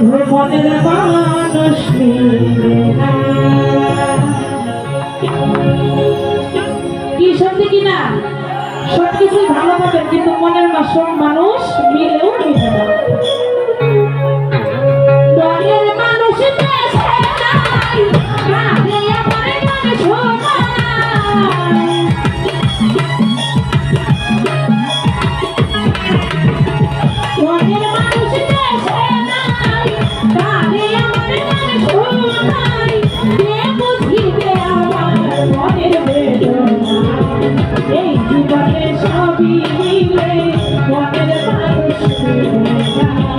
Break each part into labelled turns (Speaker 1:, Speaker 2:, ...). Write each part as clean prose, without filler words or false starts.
Speaker 1: মনের মানুষ মিলে না। কি সত্যি কিনা সবকিছু ভালো পাবেন কিন্তু মনের মানুষ মিলেও মিলে না। মনের মানুষ দেশে নাই, কাঁদে আমার মন শোনায়। মনের মানুষ দেশে নাই, কাঁদে আমার মন শোনায়। কে বুঝিবে আমার মনের বেদনা, এই জীবনে সবই মিলে মনের মানুষ মিলে না।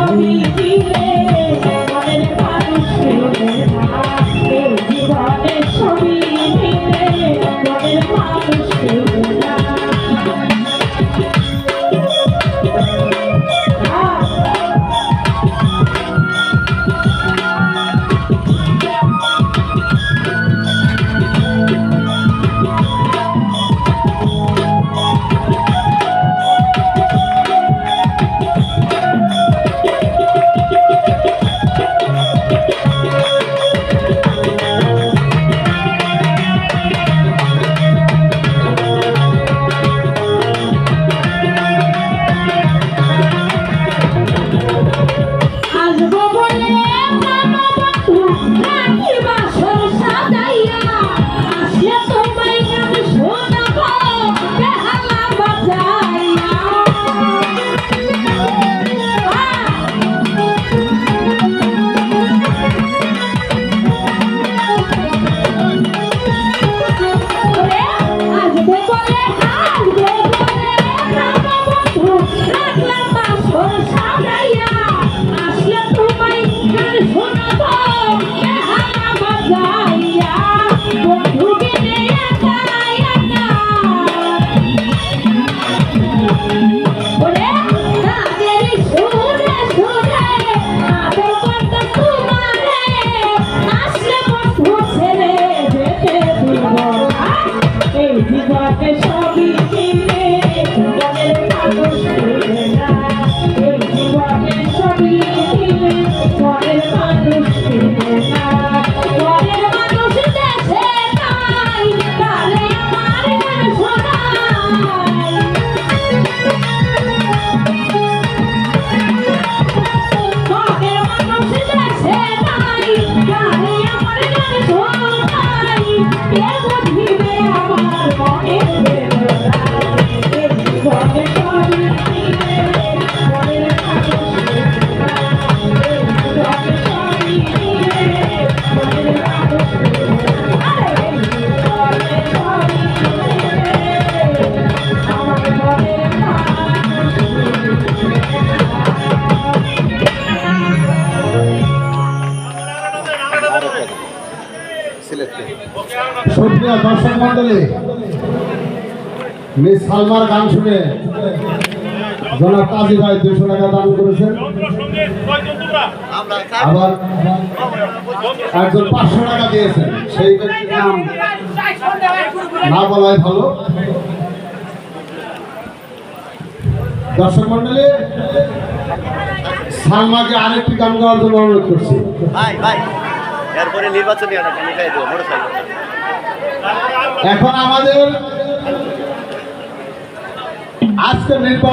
Speaker 1: ছবি দিলে মনের মানুষ ফিরবে না এই জীবনে ছবি দিলে মনের মানুষ ফিরবে না
Speaker 2: সুপ্রিয় দর্শক মন্ডলী, মিস সালমার গান শুনে জনাব কাজী ভাই 200 টাকা দান করেছেন। আবার একজন 500 টাকা দিয়েছেন, সেই ব্যক্তির নাম না বলাই ভালো। দর্শক মন্ডলী, সালমাকে আরেকটি গান গাওয়ার জন্য অনুরোধ করছি।
Speaker 3: এরপরে নির্বাচনী
Speaker 2: এখন আমাদের আজকে নির্বাচন